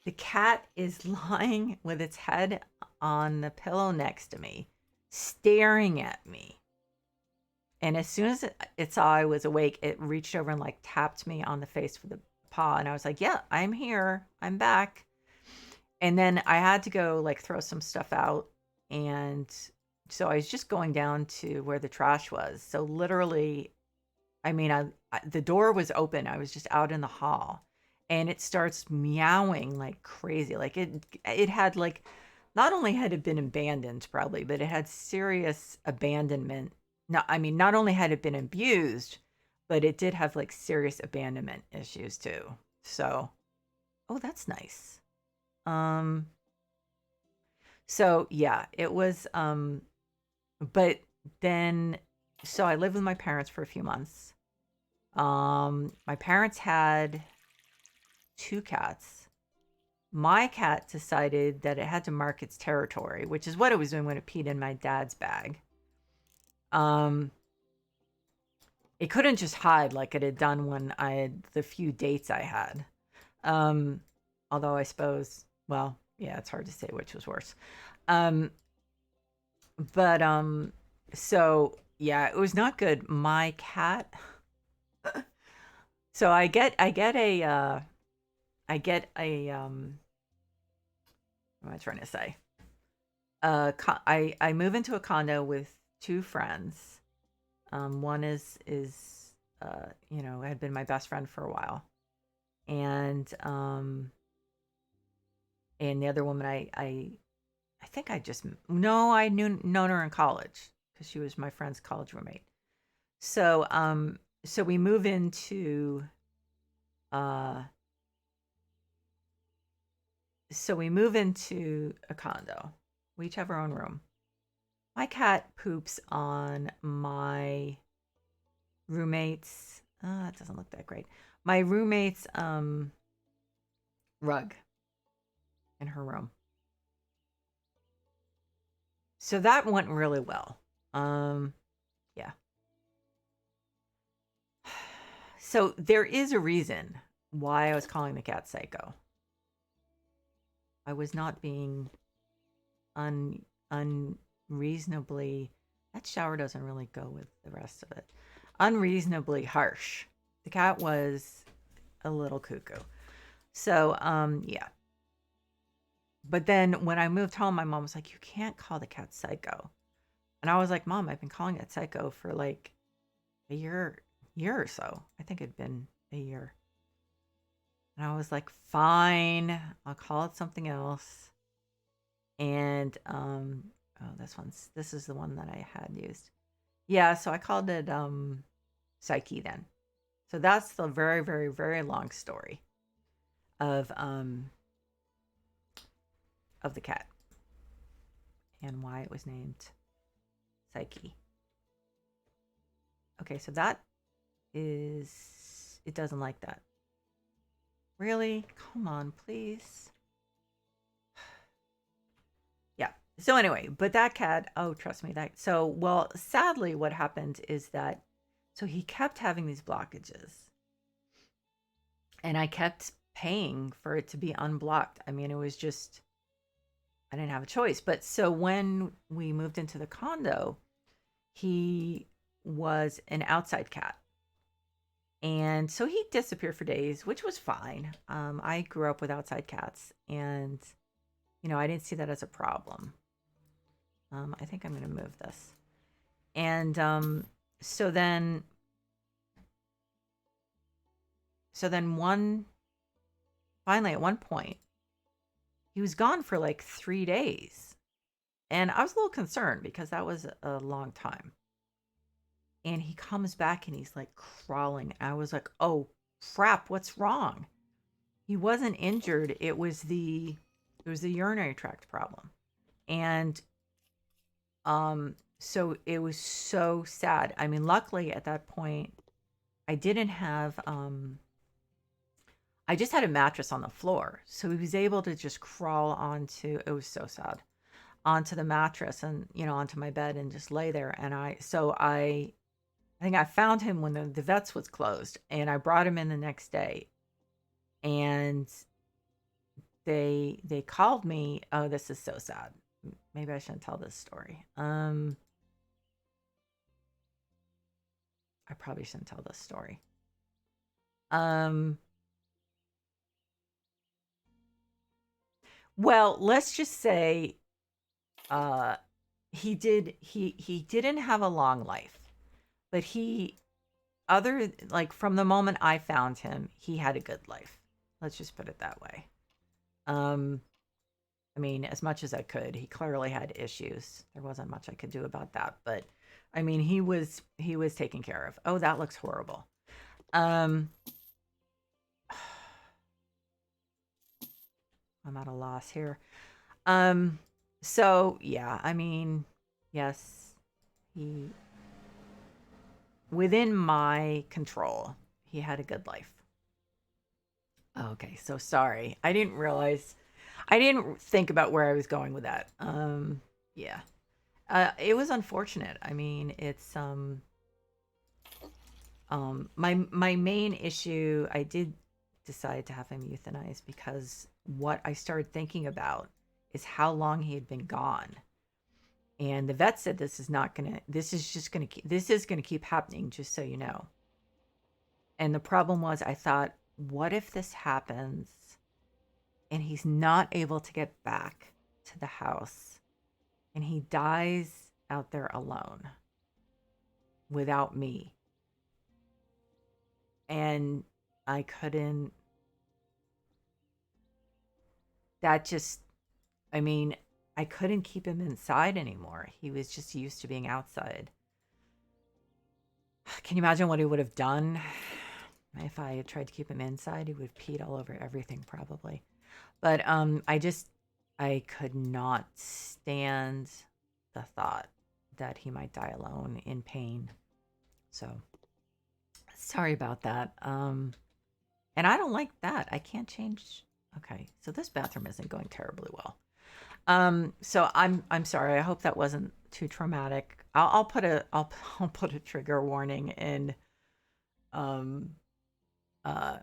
the cat is lying with its head on the pillow next to me, staring at me. And as soon as it saw I was awake, it reached over and like tapped me on the face with a paw. And I was like, yeah, I'm here. I'm back. And then I had to go like throw some stuff out. And so I was just going down to where the trash was. So literally, I mean, the door was open. I was just out in the hall, and it starts meowing like crazy. Like it had like, not only had it been abandoned probably, but it had serious abandonment. No, I mean, not only had it been abused, but it did have like serious abandonment issues too. So, oh, that's nice. Um, so yeah, it was but then so I lived with my parents for a few months. My parents had two cats. My cat decided that it had to mark its territory, which is what it was doing when it peed in my dad's bag. Um, it couldn't just hide like it had done when I had the few dates I had. Um, although I suppose, well, yeah, it's hard to say which was worse. Um, but so yeah, it was not good. My cat. So I get a what am I trying to say? I move into a condo with two friends. One is you know, had been my best friend for a while, and And the other woman, I think I just no, I knew known her in college because she was my friend's college roommate. So so we move into uh a condo. We each have our own room. My cat poops on my roommate's. It doesn't look that great. My roommate's rug in her room. So that went really well. Yeah. So there is a reason why I was calling the cat psycho. I was not being un unreasonably. That shower doesn't really go with the rest of it. Unreasonably harsh. The cat was a little cuckoo. So yeah. But then when I moved home, my mom was like, "You can't call the cat psycho." And I was like, "Mom, I've been calling it psycho for like a year or so. I think it'd been a year." And I was like, "Fine, I'll call it something else." And oh, this is the one that I had used. Yeah, so I called it Psyche then. So that's the very, very, very long story of the cat and why it was named Psyche. Okay, so that is it doesn't like that. Really? Come on, please. Yeah. So anyway, but that cat, oh, trust me, that so well, sadly what happened is that so he kept having these blockages. And I kept paying for it to be unblocked. I mean, it was just I didn't have a choice. But so when we moved into the condo, he was an outside cat. And so he disappeared for days, which was fine. I grew up with outside cats, and I didn't see that as a problem. I think I'm going to move this. And so then, one finally at one point, he was gone for like 3 days, and I was a little concerned because that was a long time. And he comes back and he's like crawling. I was like, "Oh crap, what's wrong?" He wasn't injured. It was the urinary tract problem. And so it was so sad. I mean, luckily at that point I didn't have I just had a mattress on the floor. So he was able to just crawl onto it was so sad. Onto the mattress and onto my bed and just lay there. And I think I found him when the vets was closed, and I brought him in the next day, and they called me. Oh, this is so sad. Maybe I shouldn't tell this story. I probably shouldn't tell this story. Um, well, let's just say, uh, he didn't have a long life, but from the moment I found him, he had a good life. Let's just put it that way. Um, I mean, as much as I could. He clearly had issues. There wasn't much I could do about that, but I mean, he was taken care of. Oh, that looks horrible. Um, I'm at a loss here. Um, so yeah, I mean, yes, he within my control, he had a good life. Okay, so sorry. I didn't think about where I was going with that. Yeah. It was unfortunate. I mean, it's my main issue, I did decide to have him euthanized because what I started thinking about is how long he had been gone. And the vet said this is gonna keep happening, just so you know. And the problem was I thought, what if this happens and he's not able to get back to the house and he dies out there alone without me? And I couldn't that just, I mean, I couldn't keep him inside anymore. He was just used to being outside. Can you imagine what he would have done if I had tried to keep him inside? He would have peed all over everything probably. But I could not stand the thought that he might die alone in pain. So sorry about that. And I don't like that. I can't change. Okay, so this bathroom isn't going terribly well. So I'm sorry. I hope that wasn't too traumatic. I'll put a I'll put a trigger warning in. Um, uh,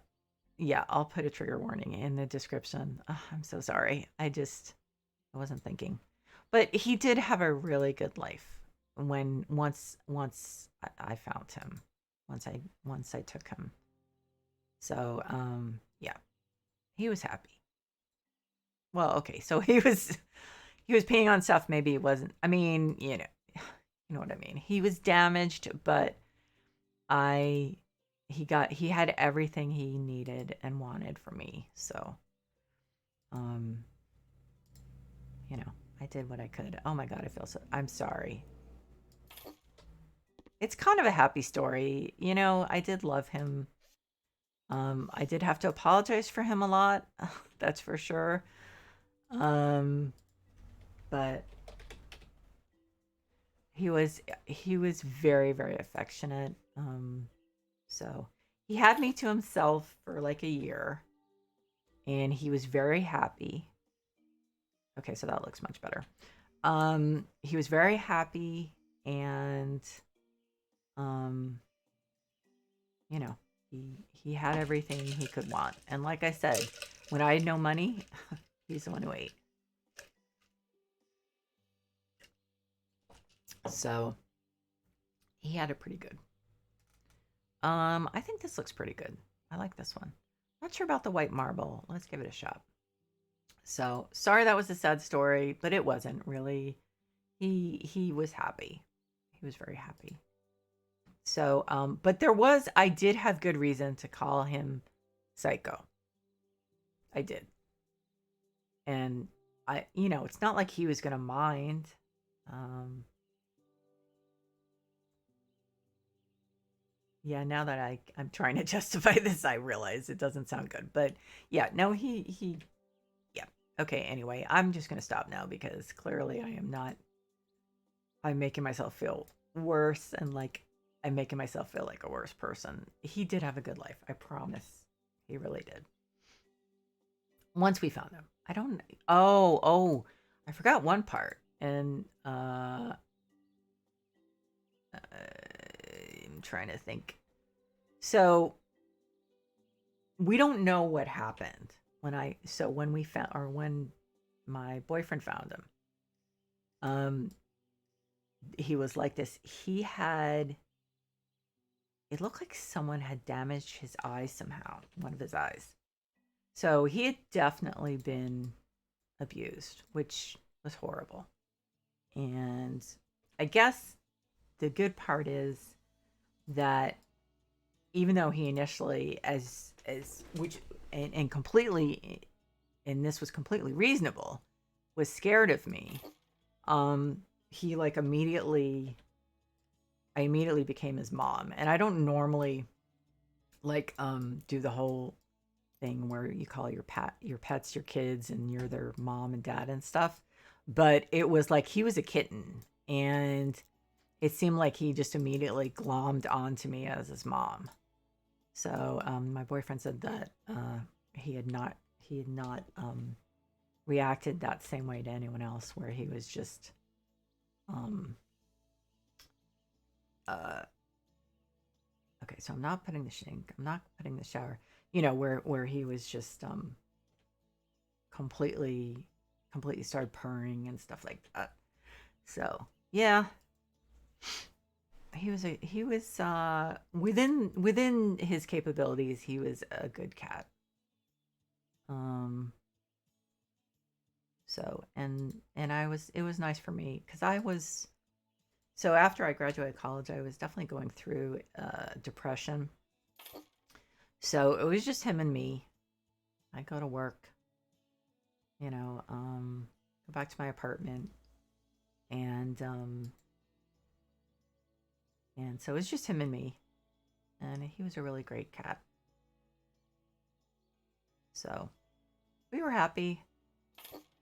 yeah, I'll put a trigger warning in the description. I'm so sorry. I wasn't thinking, but he did have a really good life when once I found him, once I took him. So yeah, he was happy. Well, okay, so he was peeing on stuff. Maybe it wasn't. I mean, you know what I mean. He was damaged, but I he had everything he needed and wanted from me. So, um, you know, I did what I could. Oh my god, I feel so. I'm sorry. It's kind of a happy story. I did love him. I did have to apologize for him a lot. That's for sure. Um, but he was very, very affectionate. So he had me to himself for like a year, and he was very happy. Okay, so that looks much better. He was very happy, and um, you know, he had everything he could want. And like I said, when I had no money, he's the one who ate. So he had it pretty good. I think this looks pretty good. I like this one. Not sure about the white marble. Let's give it a shot. So sorry that was a sad story, but it wasn't really. He was happy. He was very happy. So, but I did have good reason to call him Psycho. I did. And it's not like he was gonna mind. Um, yeah, now that I'm trying to justify this, I realize it doesn't sound good. But yeah, no, yeah. Okay, anyway, I'm just gonna stop now because clearly I am not. I'm making myself feel worse, and like I'm making myself feel like a worse person. He did have a good life, I promise. He really did. Once we found him. I don't oh, I forgot one part. And I'm trying to think. So we don't know what happened when we found, or when my boyfriend found him. He was like this. It looked like someone had damaged his eyes somehow, one of his eyes. So he had definitely been abused, which was horrible. And I guess the good part is that even though he initially, as which and completely, and this was completely reasonable, was scared of me, he like I immediately became his mom. And I don't normally like do the whole thing where you call your pets your kids and you're their mom and dad and stuff. But it was like he was a kitten, and it seemed like he just immediately glommed onto me as his mom. So my boyfriend said that he had not reacted that same way to anyone else, where he was just um, uh, okay. So I'm not putting the sink. I'm not putting the shower. Where he was just completely completely started purring and stuff like that. So yeah, he was within his capabilities. He was a good cat. Um, so and it was nice for me because I was so after I graduated college, I was definitely going through depression. So it was just him and me. I go to work. go back to my apartment. And so it's just him and me. And he was a really great cat. So we were happy.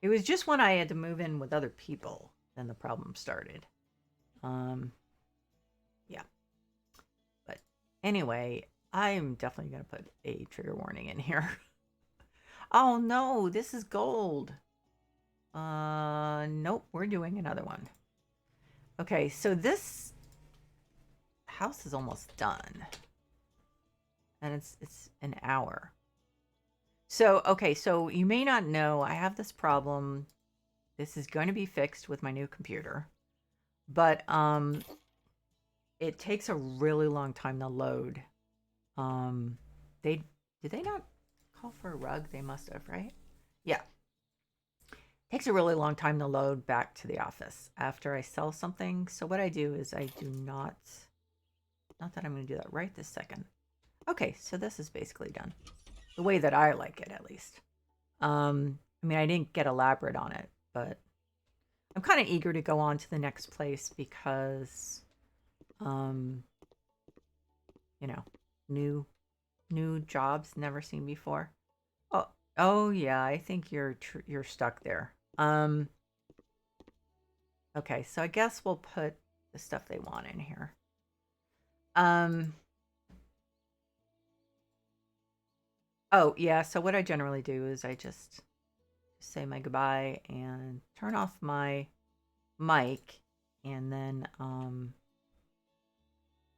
It was just when I had to move in with other people, then the problem started. Yeah. But anyway, I'm definitely going to put a trigger warning in here. Oh no, this is gold. Nope, we're doing another one. Okay, so this house is almost done. And it's an hour. So, okay, so you may not know I have this problem. This is going to be fixed with my new computer. But it takes a really long time to load. They did they not call for a rug? They must have, right? Yeah. Takes a really long time to load back to the office after I sell something. So what I do is I do not that I'm going to do that right this second. Okay, so this is basically done. The way that I like it, at least. I mean, I didn't get elaborate on it, but I'm kind of eager to go on to the next place because, you know, new jobs never seen before. Oh yeah, I think you're stuck there. Okay, so I guess we'll put the stuff they want in here. Oh yeah, so what I generally do is I just say my goodbye and turn off my mic and then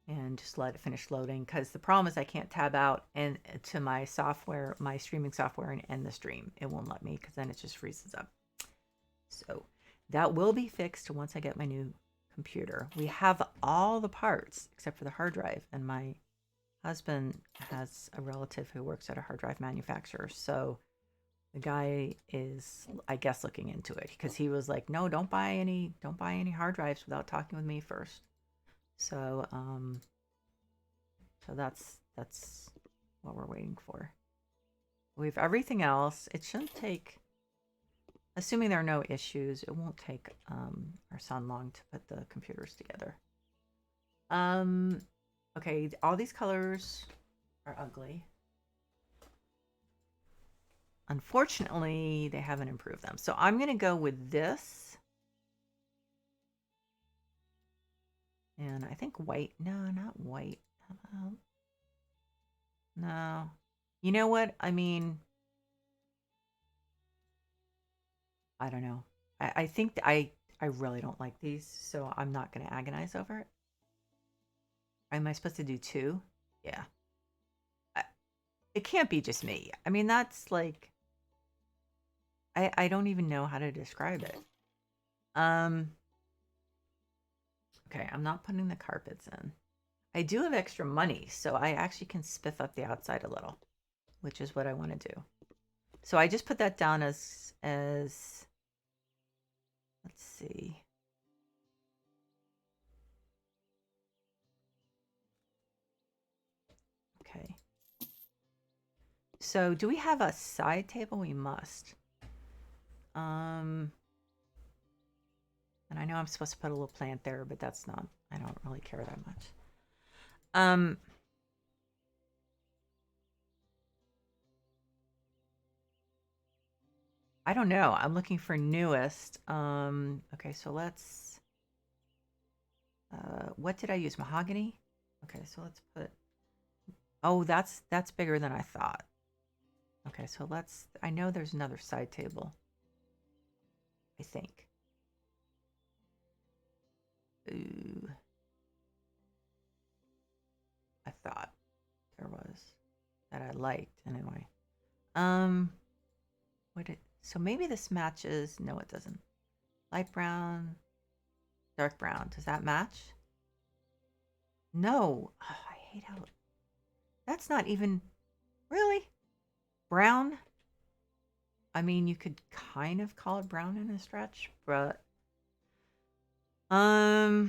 and just let it finish loading, because the problem is I can't tab out and to my software, my streaming software, and end the stream. It won't let me because then it just freezes up. So that will be fixed once I get my new computer. We have all the parts except for the hard drive, and my husband has a relative who works at a hard drive manufacturer. So the guy is, I guess, looking into it because he was like, "No, don't buy any hard drives without talking with me first." So, so that's what we're waiting for. We have everything else. It shouldn't take, assuming there are no issues, it won't take our son long to put the computers together. Okay, all these colors are ugly. Unfortunately, they haven't improved them. So I'm going to go with this. And I think white. No, not white. No. You know what? I mean, I don't know. I think I really don't like these, so I'm not going to agonize over it. Am I supposed to do two? Yeah. It can't be just me. I mean, that's like, I don't even know how to describe it. Okay, I'm not putting the carpets in. I do have extra money, so I actually can spiff up the outside a little, which is what I want to do. So I just put that down as let's see. Okay. So do we have a side table? We must. And I know I'm supposed to put a little plant there, but that's not, I don't really care that much. I don't know. I'm looking for newest. Okay, so let's, what did I use? Mahogany? Okay, so let's put, oh, that's bigger than I thought. Okay, so let's, I know there's another side table, I think. Ooh. I thought there was that I liked anyway. So maybe this matches. No, it doesn't. Light brown, dark brown. Does that match? No. Oh, I hate how that's not even really brown. I mean, you could kind of call it brown in a stretch, but how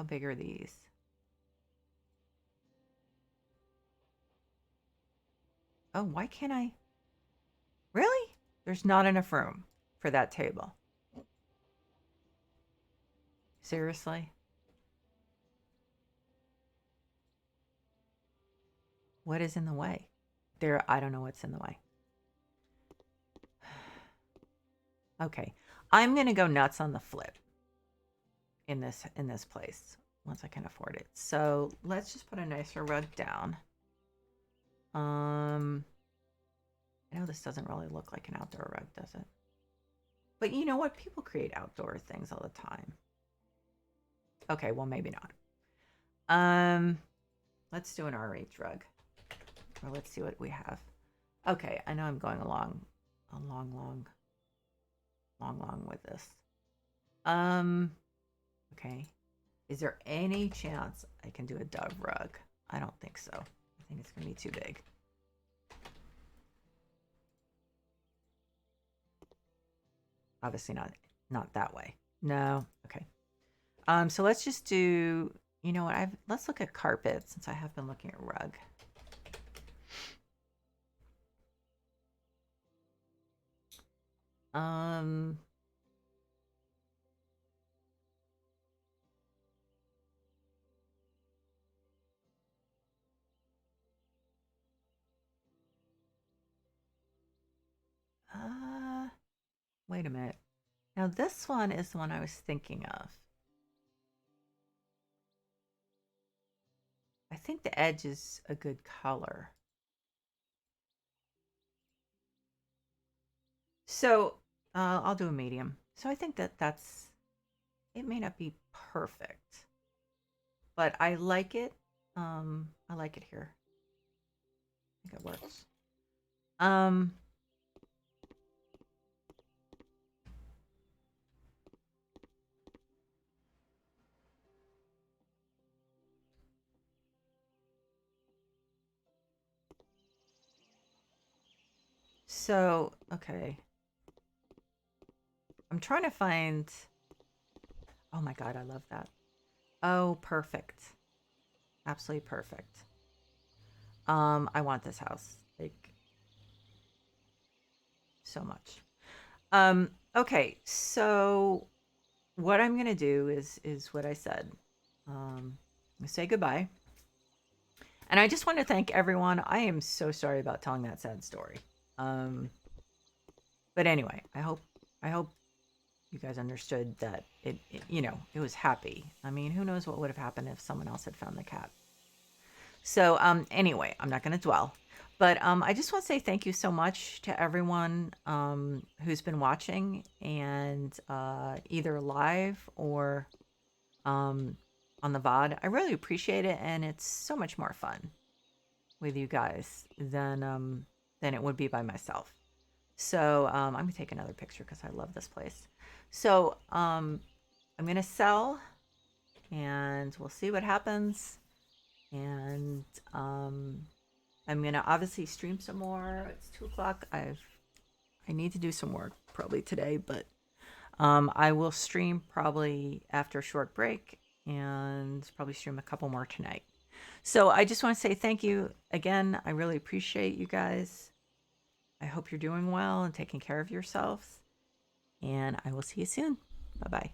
big are these? Oh, why can't I? Really? There's not enough room for that table. Seriously? What is in the way? I don't know what's in the way. Okay. I'm going to go nuts on the flip in this place once I can afford it. So, let's just put a nicer rug down. I know this doesn't really look like an outdoor rug, does it? But you know what? People create outdoor things all the time. Okay, well maybe not. Let's do an RH rug. Or let's see what we have. Okay, I know I'm going along a long with this. Okay. Is there any chance I can do a dove rug? I don't think so. I think it's gonna be too big. Obviously not that way. No. Okay. So let's just do, you know what? Let's look at carpet since I have been looking at rug. Um Wait a minute. Now this one is the one I was thinking of. I think the edge is a good color. So I'll do a medium. So I think it may not be perfect, but I like it. I like it here. I think it works. So, okay. I'm trying to find, oh my God, I love that. Oh, perfect. Absolutely perfect. I want this house like so much. Okay, so what I'm gonna do is what I said. I'm gonna say goodbye. And I just want to thank everyone. I am so sorry about telling that sad story. Um, but anyway, I hope you guys understood that it was happy. I mean, who knows what would have happened if someone else had found the cat. So anyway, I'm not going to dwell. But I just want to say thank you so much to everyone who's been watching and either live or on the VOD. I really appreciate it, and it's so much more fun with you guys than it would be by myself. So I'm gonna take another picture because I love this place. So I'm gonna sell, and we'll see what happens. And I'm gonna obviously stream some more. It's 2 o'clock. I need to do some work probably today, but I will stream probably after a short break and probably stream a couple more tonight. So I just want to say thank you again. I really appreciate you guys. I hope you're doing well and taking care of yourselves. And I will see you soon. Bye bye.